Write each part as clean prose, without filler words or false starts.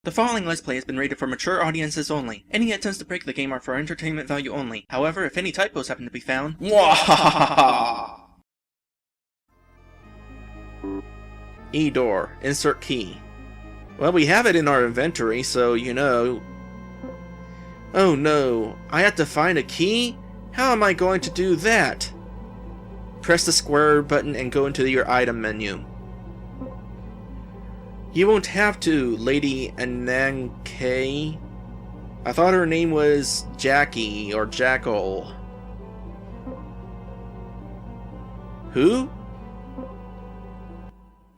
The following Let's Play has been rated for mature audiences only. Any attempts to break the game are for entertainment value only. However, if any typos happen to be found, E-door. Insert key. Well, we have it in our inventory, so you know. Oh no, I have to find a key? How am I going to do that? Press the square button and go into your item menu. You won't have to, Lady Ananke. I thought her name was Jackie or Jackal. Who?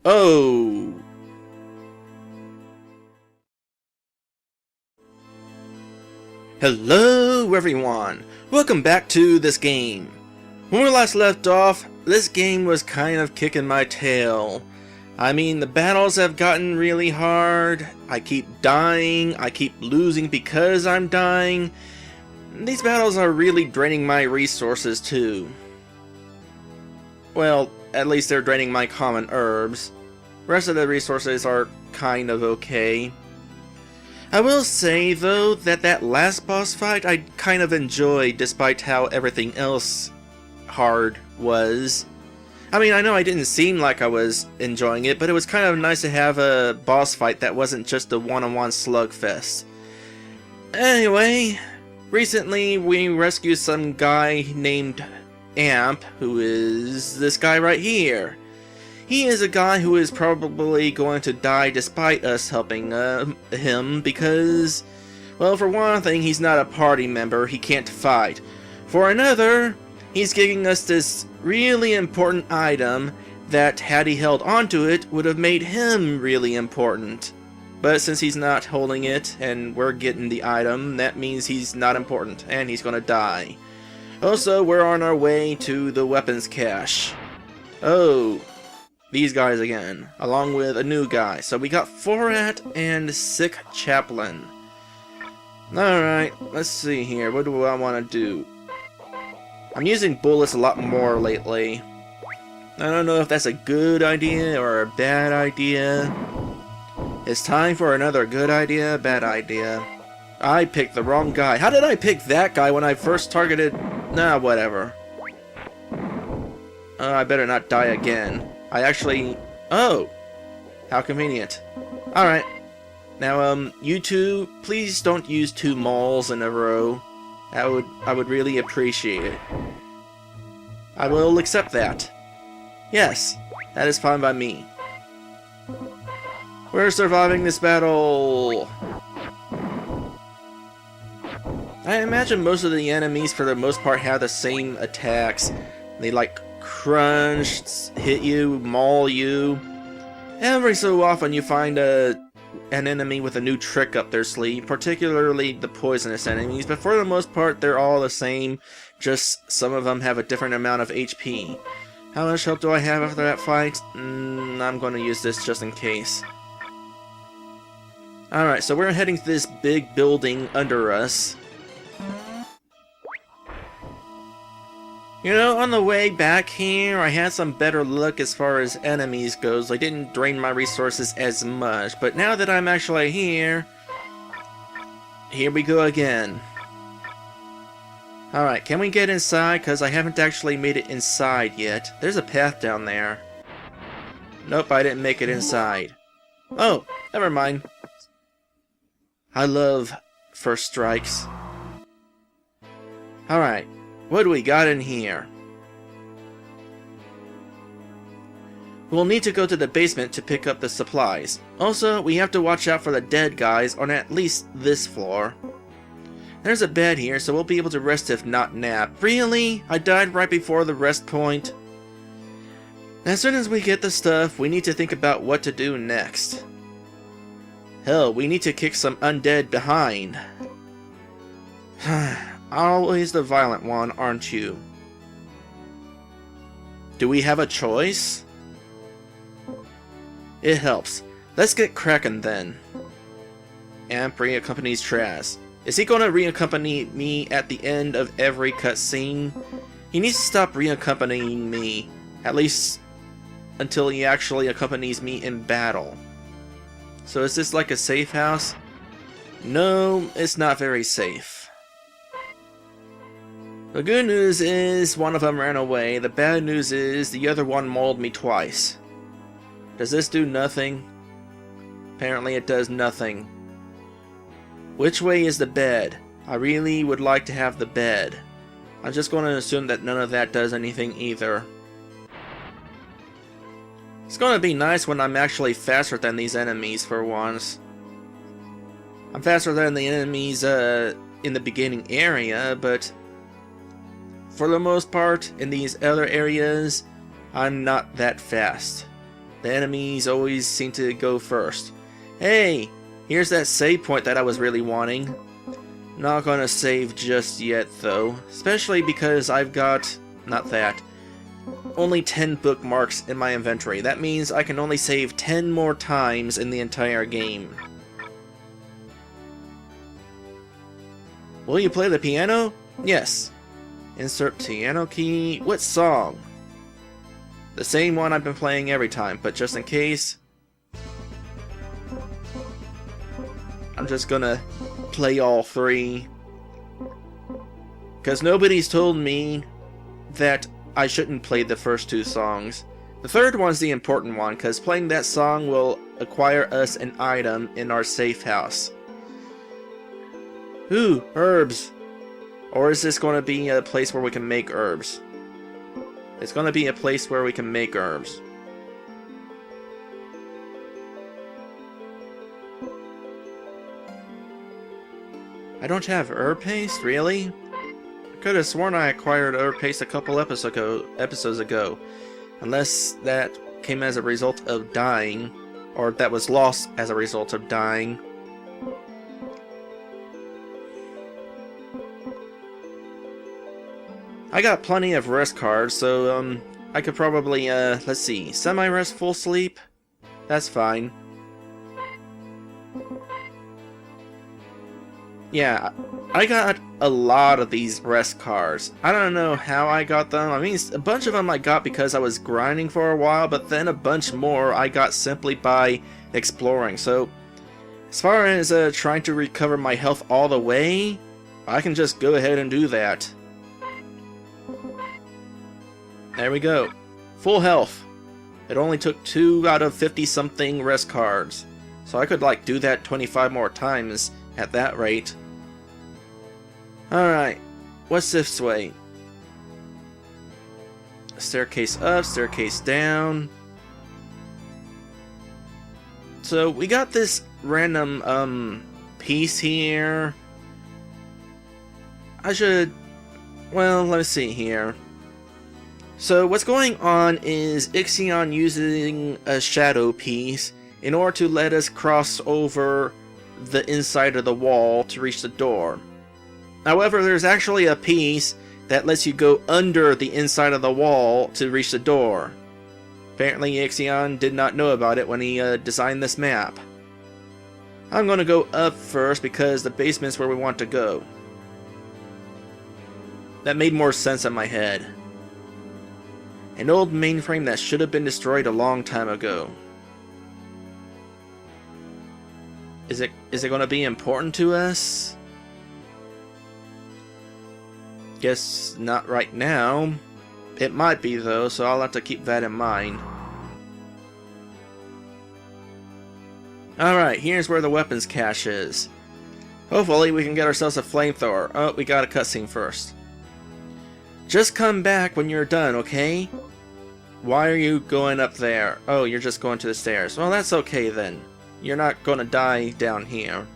Oh. Hello everyone! Welcome back to this game. When we last left off, this game was kind of kicking my tail. I mean, the battles have gotten really hard, I keep dying, I keep losing because I'm dying. These battles are really draining my resources too. Well, at least they're draining my common herbs. The rest of the resources are kind of okay. I will say though that that last boss fight I kind of enjoyed despite how everything else hard was. I mean, I know I didn't seem like I was enjoying it, but it was kind of nice to have a boss fight that wasn't just a one-on-one slugfest. Anyway, recently we rescued some guy named Amp, who is this guy right here. He is a guy who is probably going to die despite us helping him because, well, for one thing, he's not a party member, he can't fight. For another, he's giving us this really important item that, had he held onto it, would have made him really important. But since he's not holding it, and we're getting the item, that means he's not important, and he's gonna die. Also, we're on our way to the weapons cache. Oh, these guys again, along with a new guy. So we got Forat and Sick Chaplain. Alright, let's see here, what do I want to do? I'm using bullets a lot more lately. I don't know if that's a good idea or a bad idea. It's time for another good idea, bad idea. I picked the wrong guy. How did I pick that guy when I first targeted? Nah, whatever. I better not die again. I actually... Oh! How convenient. Alright. Now, you two, please don't use 2 mauls in a row. I would really appreciate it. I will accept that. Yes, that is fine by me. We're surviving this battle! I imagine most of the enemies, for the most part, have the same attacks. They like crunch, hit you, maul you. Every so often you find an enemy with a new trick up their sleeve, particularly the poisonous enemies, but for the most part they're all the same, just some of them have a different amount of HP. How much health do I have after that fight? I'm going to use this just in case. Alright, so we're heading to this big building under us. You know, on the way back here, I had some better luck as far as enemies goes. I didn't drain my resources as much, but now that I'm actually here we go again. Alright, can we get inside? Because I haven't actually made it inside yet. There's a path down there. Nope, I didn't make it inside. Oh, never mind. I love first strikes. Alright. What do we got in here? We'll need to go to the basement to pick up the supplies. Also, we have to watch out for the dead guys on at least this floor. There's a bed here, so we'll be able to rest if not nap. Really? I died right before the rest point? As soon as we get the stuff, we need to think about what to do next. Hell, we need to kick some undead behind. Always the violent one, aren't you? Do we have a choice? It helps. Let's get cracking then. Amp reaccompanies Traz. Is he gonna reaccompany me at the end of every cutscene? He needs to stop reaccompanying me. At least until he actually accompanies me in battle. So is this like a safe house? No, it's not very safe. The good news is one of them ran away. The bad news is the other one mauled me twice. Does this do nothing? Apparently it does nothing. Which way is the bed? I really would like to have the bed. I'm just going to assume that none of that does anything either. It's going to be nice when I'm actually faster than these enemies for once. I'm faster than the enemies in the beginning area, but for the most part, in these other areas, I'm not that fast. The enemies always seem to go first. Hey, here's that save point that I was really wanting. Not gonna save just yet though, especially because I've got, only 10 bookmarks in my inventory. That means I can only save 10 more times in the entire game. Will you play the piano? Yes. Insert piano key. What song? The same one I've been playing every time, but just in case, I'm just gonna play all three. Because nobody's told me that I shouldn't play the first two songs. The third one's the important one, because playing that song will acquire us an item in our safe house. Ooh, herbs. Or is this going to be a place where we can make herbs? It's going to be a place where we can make herbs. I don't have herb paste, really? I could have sworn I acquired herb paste a couple episodes ago. Unless that came as a result of dying, or that was lost as a result of dying. I got plenty of rest cards, so I could probably, let's see, semi-restful sleep? That's fine. Yeah, I got a lot of these rest cards. I don't know how I got them. I mean, a bunch of them I got because I was grinding for a while, but then a bunch more I got simply by exploring. So, as far as trying to recover my health all the way, I can just go ahead and do that. There we go. Full health. It only took 2 out of 50-something rest cards. So I could, like, do that 25 more times at that rate. Alright. What's this way? Staircase up, staircase down. So, we got this random, piece here. Well, let's see here. So what's going on is Ixzion using a shadow piece in order to let us cross over the inside of the wall to reach the door. However, there's actually a piece that lets you go under the inside of the wall to reach the door. Apparently Ixzion did not know about it when he designed this map. I'm going to go up first because the basement's where we want to go. That made more sense in my head. An old mainframe that should have been destroyed a long time ago. Is it going to be important to us? Guess not right now. It might be though, so I'll have to keep that in mind. Alright, here's where the weapons cache is. Hopefully we can get ourselves a flamethrower. Oh, we got a cutscene first. Just come back when you're done, okay? Why are you going up there? Oh, you're just going to the stairs. Well, that's okay then. You're not going to die down here.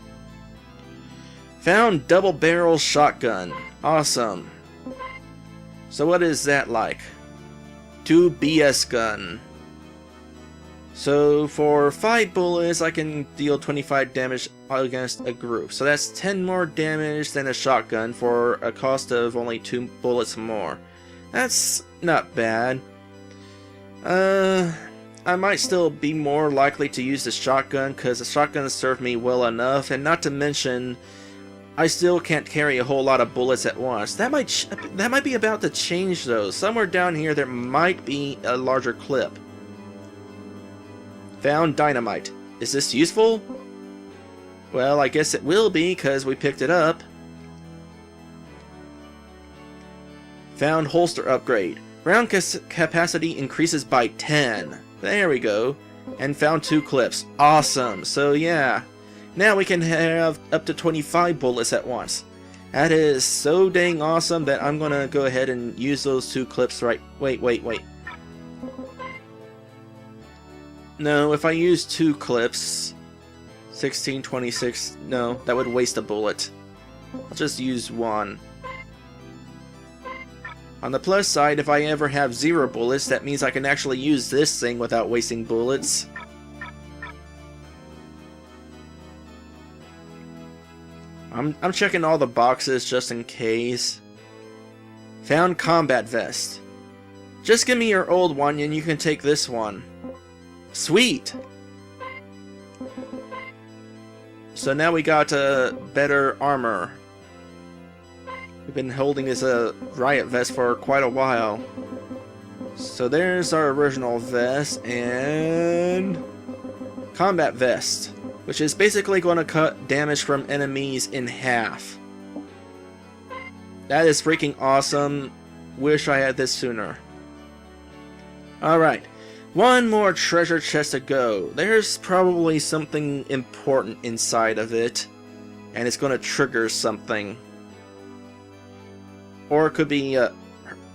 Found double barrel shotgun. Awesome. So what is that like? 2 BS gun. So for 5 bullets, I can deal 25 damage against a group. So that's 10 more damage than a shotgun for a cost of only 2 bullets more. That's not bad. I might still be more likely to use the shotgun because the shotgun served me well enough, and not to mention, I still can't carry a whole lot of bullets at once. That might be about to change though. Somewhere down here there might be a larger clip. Found dynamite. Is this useful? Well, I guess it will be, because we picked it up. Found holster upgrade. Round capacity increases by 10. There we go. And found 2 clips. Awesome. So yeah. Now we can have up to 25 bullets at once. That is so dang awesome that I'm gonna go ahead and use those 2 clips right... Wait. No, if I use 2 clips... 16, 26... No, that would waste a bullet. I'll just use 1. On the plus side, if I ever have 0 bullets, that means I can actually use this thing without wasting bullets. I'm checking all the boxes just in case. Found combat vest. Just give me your old one and you can take this one. Sweet! So now we got better armor. We've been holding this riot vest for quite a while. So there's our original vest and combat vest, which is basically going to cut damage from enemies in half. That is freaking awesome. Wish I had this sooner. Alright, one more treasure chest to go. There's probably something important inside of it, and it's going to trigger something. Or it could be a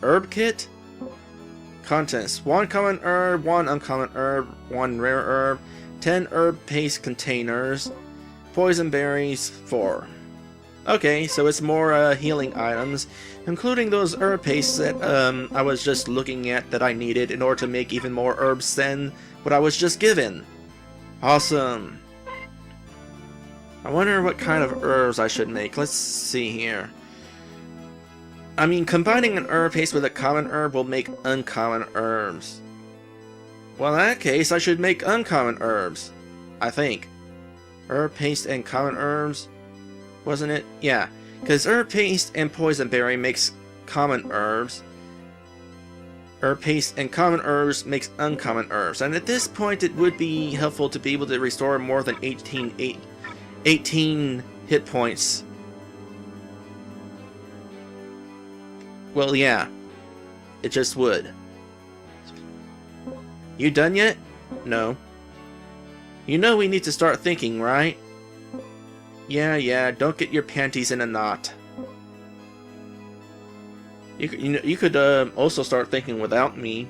herb kit? Contents: 1 common herb, 1 uncommon herb, 1 rare herb, 10 herb paste containers, poison berries, 4. Okay, so it's more healing items, including those herb pastes that I was just looking at that I needed in order to make even more herbs than what I was just given. Awesome. I wonder what kind of herbs I should make. Let's see here. I mean, combining an herb paste with a common herb will make uncommon herbs. Well, in that case, I should make uncommon herbs. I think. Herb paste and common herbs? Wasn't it? Yeah. Because herb paste and poison berry makes common herbs. Herb paste and common herbs makes uncommon herbs. And at this point, it would be helpful to be able to restore more than 18 hit points. Well, yeah. It just would. You done yet? No. You know we need to start thinking, right? Yeah, don't get your panties in a knot. You could also start thinking without me.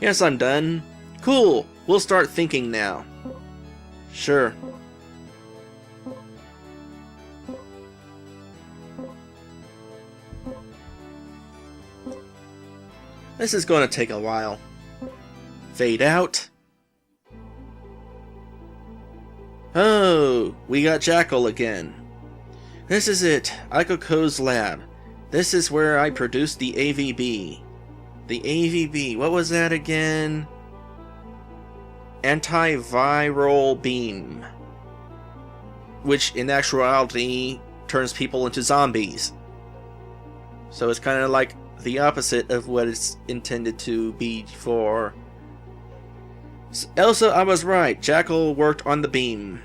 Yes, I'm done. Cool, we'll start thinking now. Sure. This is going to take a while. Fade out. Oh, we got Jackal again. This is it, Ikoko's lab. This is where I produced the AVB. The AVB, what was that again? Antiviral beam. Which in actuality turns people into zombies. So it's kind of like the opposite of what it's intended to be for. Elsa, I was right. Jackal worked on the beam.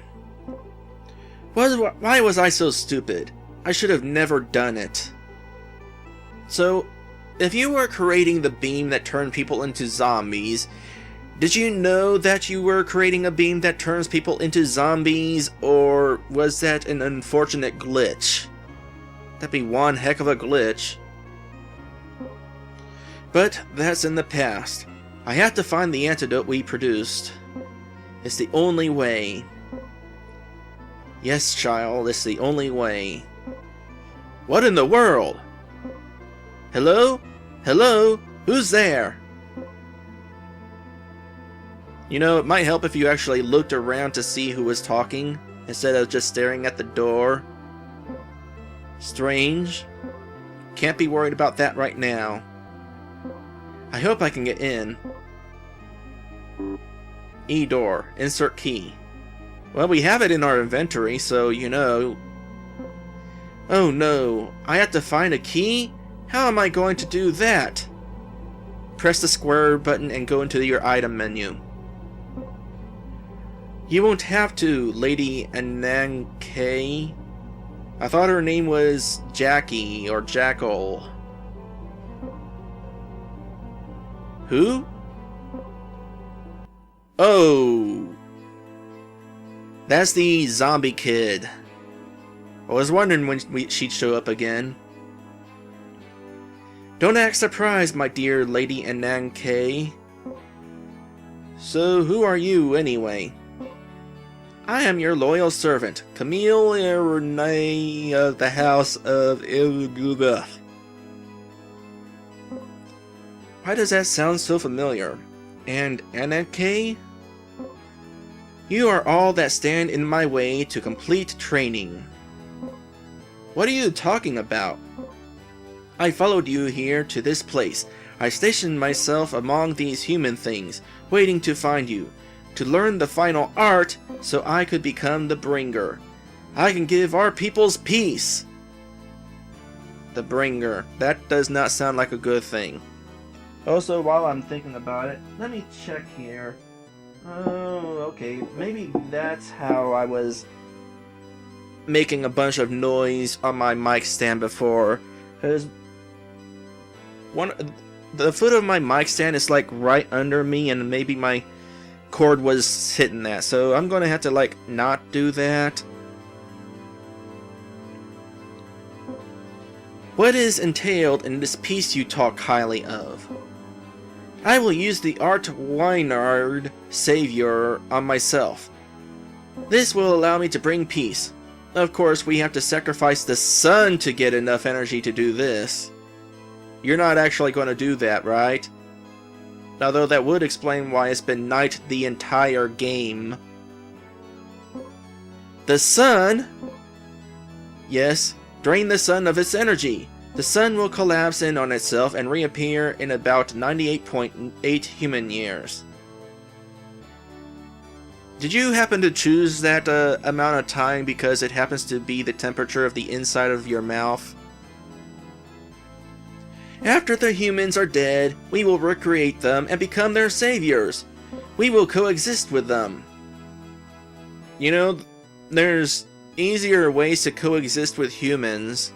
Why was I so stupid? I should have never done it. So, if you were creating the beam that turned people into zombies, did you know that you were creating a beam that turns people into zombies, or was that an unfortunate glitch? That'd be one heck of a glitch. But that's in the past. I have to find the antidote we produced. It's the only way. Yes, child, it's the only way. What in the world? Hello? Hello? Who's there? You know, it might help if you actually looked around to see who was talking, instead of just staring at the door. Strange. Can't be worried about that right now. I hope I can get in. E-door. Insert key. Well, we have it in our inventory, so you know. Oh no, I have to find a key? How am I going to do that? Press the square button and go into your item menu. You won't have to, Lady Anang K. I thought her name was Jackie or Jackal. Who? Oh, that's the zombie kid. I was wondering when she'd show up again. Don't act surprised, my dear Lady Anang K. So, who are you, anyway? I am your loyal servant, Camille Renee of the House of Ilguba. Why does that sound so familiar? And Anang K? You are all that stand in my way to complete training. What are you talking about? I followed you here to this place. I stationed myself among these human things, waiting to find you, to learn the final art so I could become the bringer. I can give our peoples peace. The bringer. That does not sound like a good thing. Also, while I'm thinking about it, let me check here. Oh, okay. Maybe that's how I was making a bunch of noise on my mic stand before. Because the foot of my mic stand is like right under me, and maybe my cord was hitting that. So I'm going to have to like not do that. What is entailed in this piece you talk highly of? I will use the art Wynard Savior on myself. This will allow me to bring peace. Of course, we have to sacrifice the sun to get enough energy to do this. You're not actually going to do that, right? Although that would explain why it's been night the entire game. The sun? Yes, drain the sun of its energy. The sun will collapse in on itself and reappear in about 98.8 human years. Did you happen to choose that amount of time because it happens to be the temperature of the inside of your mouth? After the humans are dead, we will recreate them and become their saviors. We will coexist with them. You know, there's easier ways to coexist with humans.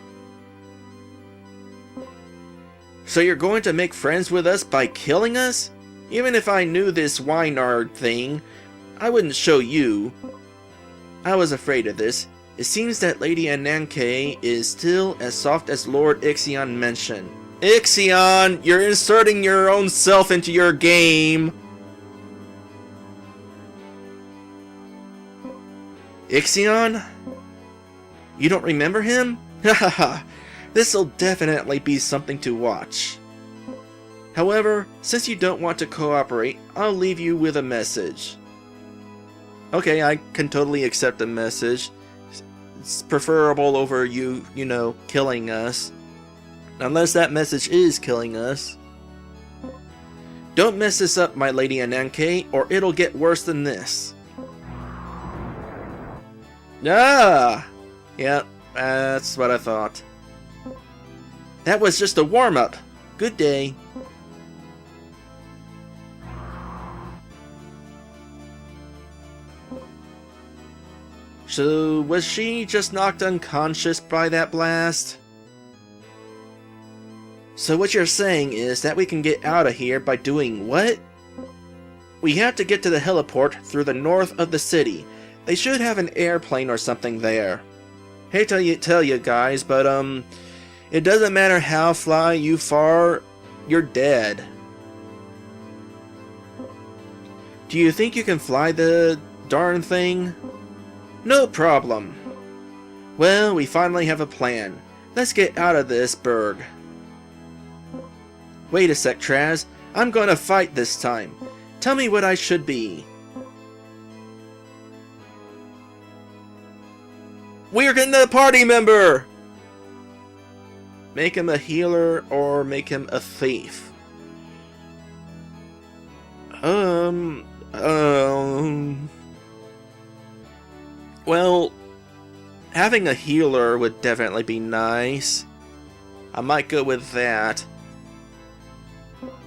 So you're going to make friends with us by killing us? Even if I knew this Wynard thing, I wouldn't show you. I was afraid of this. It seems that Lady Anang K is still as soft as Lord Ixzion mentioned. Ixzion, you're inserting your own self into your game. Ixzion? You don't remember him? Hahaha. This'll definitely be something to watch. However, since you don't want to cooperate, I'll leave you with a message. Okay, I can totally accept a message. It's preferable over you know, killing us. Unless that message is killing us. Don't mess this up, my Lady Anang K, or it'll get worse than this. Ah! Yeah, that's what I thought. That was just a warm-up. Good day. So, was she just knocked unconscious by that blast? So what you're saying is that we can get out of here by doing what? We have to get to the heliport through the north of the city. They should have an airplane or something there. Hate to tell you guys, but it doesn't matter how fly you far, you're dead. Do you think you can fly the darn thing? No problem. Well, we finally have a plan. Let's get out of this burg. Wait a sec, Traz. I'm gonna fight this time. Tell me what I should be. We're getting a party member! Make him a healer or make him a thief. Well, having a healer would definitely be nice. I might go with that.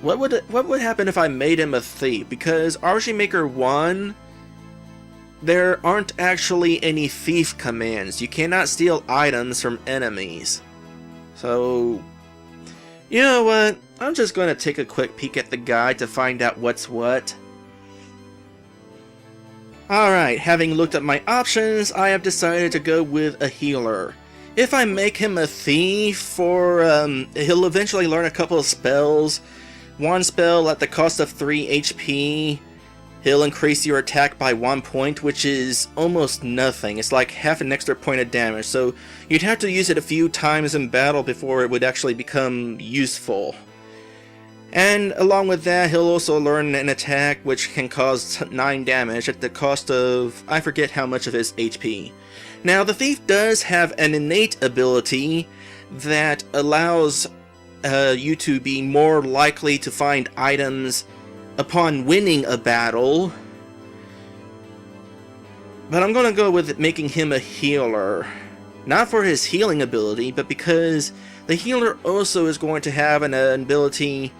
What would happen if I made him a thief? Because RG Maker 1, there aren't actually any thief commands. You cannot steal items from enemies. So, you know what? I'm just going to take a quick peek at the guide to find out what's what. Alright, having looked at my options, I have decided to go with a healer. If I make him a thief, he'll eventually learn a couple of spells. One spell at the cost of 3 HP. He'll increase your attack by 1 point, which is almost nothing. It's like half an extra point of damage, so you'd have to use it a few times in battle before it would actually become useful. And along with that, he'll also learn an attack which can cause 9 damage at the cost of, I forget how much of his HP. Now, the thief does have an innate ability that allows you to be more likely to find items upon winning a battle. But I'm gonna go with making him a healer. Not for his healing ability, but because the healer also is going to have an ability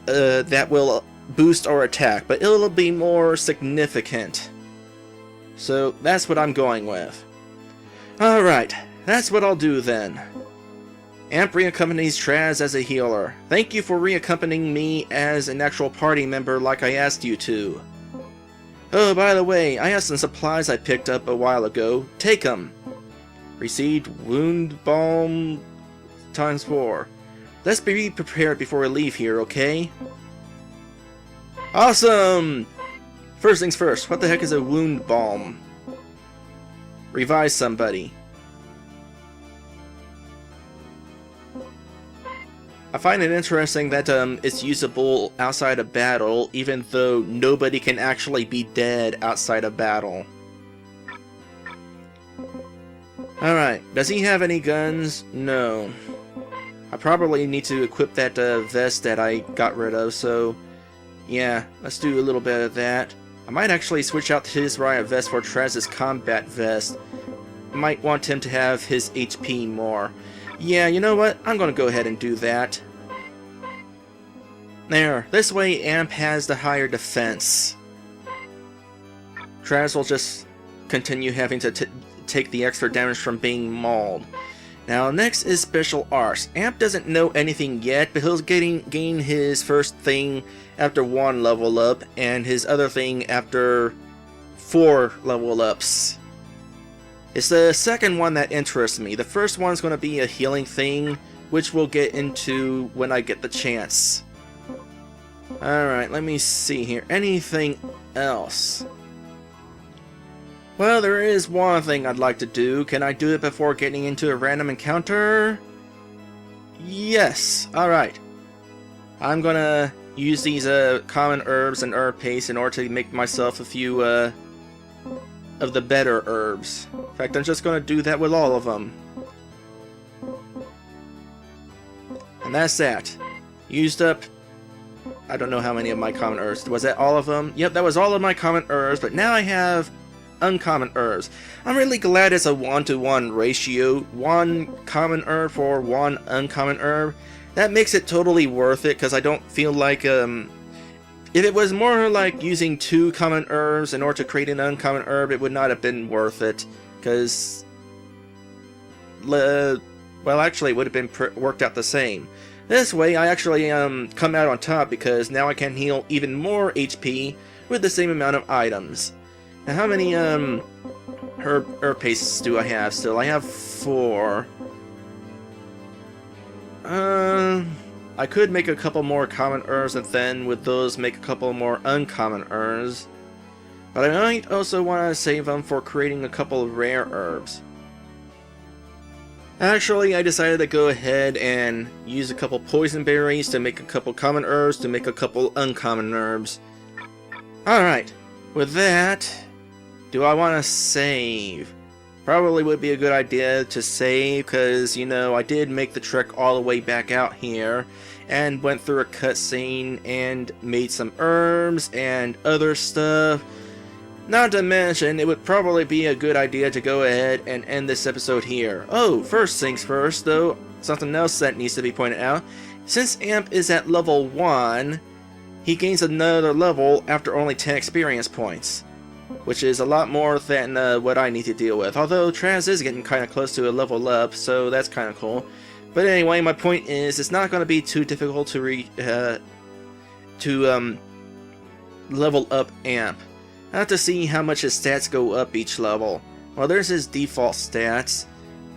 that will boost our attack, but it'll be more significant. So that's what I'm going with. Alright, that's what I'll do then. Amp reaccompanies Traz as a healer. Thank you for reaccompanying me as an actual party member like I asked you to. Oh, by the way, I have some supplies I picked up a while ago. Take them. Received wound balm ×4. Let's be prepared before we leave here, okay? Awesome! First things first, what the heck is a wound balm? Revive somebody. I find it interesting that it's usable outside of battle, even though nobody can actually be dead outside of battle. Alright, does he have any guns? No. I probably need to equip that vest that I got rid of, so yeah, let's do a little bit of that. I might actually switch out his riot vest for Traz's combat vest. Might want him to have his HP more. Yeah, you know what? I'm gonna go ahead and do that. There, this way Amp has the higher defense. Traz will just continue having to take the extra damage from being mauled. Now, next is Special Arts. Amp doesn't know anything yet, but he'll gain his first thing after 1 level up, and his other thing after 4 level ups. It's the second one that interests me. The first one's going to be a healing thing, which we'll get into when I get the chance. Alright, let me see here. Anything else? Well, there is one thing I'd like to do. Can I do it before getting into a random encounter? Yes. Alright. I'm gonna use these common herbs and herb paste in order to make myself a few of the better herbs. In fact, I'm just gonna do that with all of them. And that's that. Used up, I don't know how many of my common herbs. Was that all of them? Yep, that was all of my common herbs, but now I have uncommon herbs. I'm really glad it's a 1-to-1 ratio. 1 common herb for 1 uncommon herb. That makes it totally worth it, because I don't feel like, if it was more like using 2 common herbs in order to create an uncommon herb, it would not have been worth it, because, well, actually, it would have been worked out the same. This way, I actually come out on top, because now I can heal even more HP with the same amount of items. Now, how many herb pastes do I have still? I have 4. I could make a couple more common herbs and then with those make a couple more uncommon herbs. But I might also want to save them for creating a couple of rare herbs. Actually, I decided to go ahead and use a couple poison berries to make a couple common herbs to make a couple uncommon herbs. Alright, with that, do I want to save? Probably would be a good idea to save, because, you know, I did make the trek all the way back out here, and went through a cutscene, and made some herbs, and other stuff. Not to mention, it would probably be a good idea to go ahead and end this episode here. Oh, first things first, though, something else that needs to be pointed out. Since Amp is at level 1, he gains another level after only 10 experience points. which is a lot more than what I need to deal with. Although Traz is getting kind of close to a level up, so that's kind of cool. But anyway, my point is, it's not going to be too difficult to level up Amp. I have to see how much his stats go up each level. Well, there's his default stats.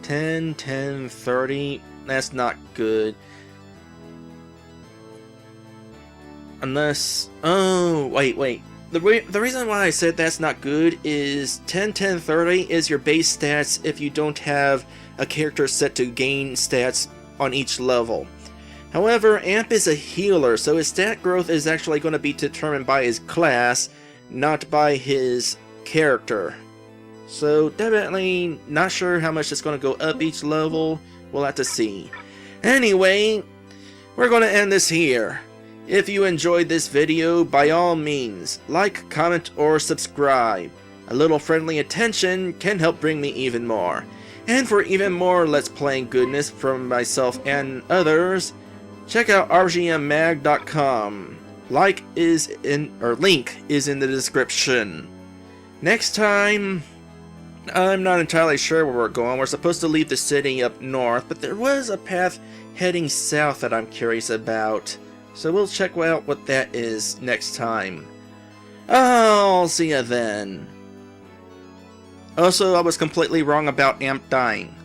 10, 10, 30. That's not good. Unless... Oh, wait. The reason why I said that's not good is 10, 10, 30 is your base stats if you don't have a character set to gain stats on each level. However, Amp is a healer, so his stat growth is actually going to be determined by his class, not by his character. So definitely not sure how much it's going to go up each level. We'll have to see. Anyway, we're going to end this here. If you enjoyed this video, by all means, like, comment, or subscribe. A little friendly attention can help bring me even more. And for even more Let's Playing goodness from myself and others, check out RPGMmag.com. Link is in the description. Next time, I'm not entirely sure where we're going. We're supposed to leave the city up north, but there was a path heading south that I'm curious about. So we'll check out what that is next time. I'll see ya then. Also, I was completely wrong about Amp dying.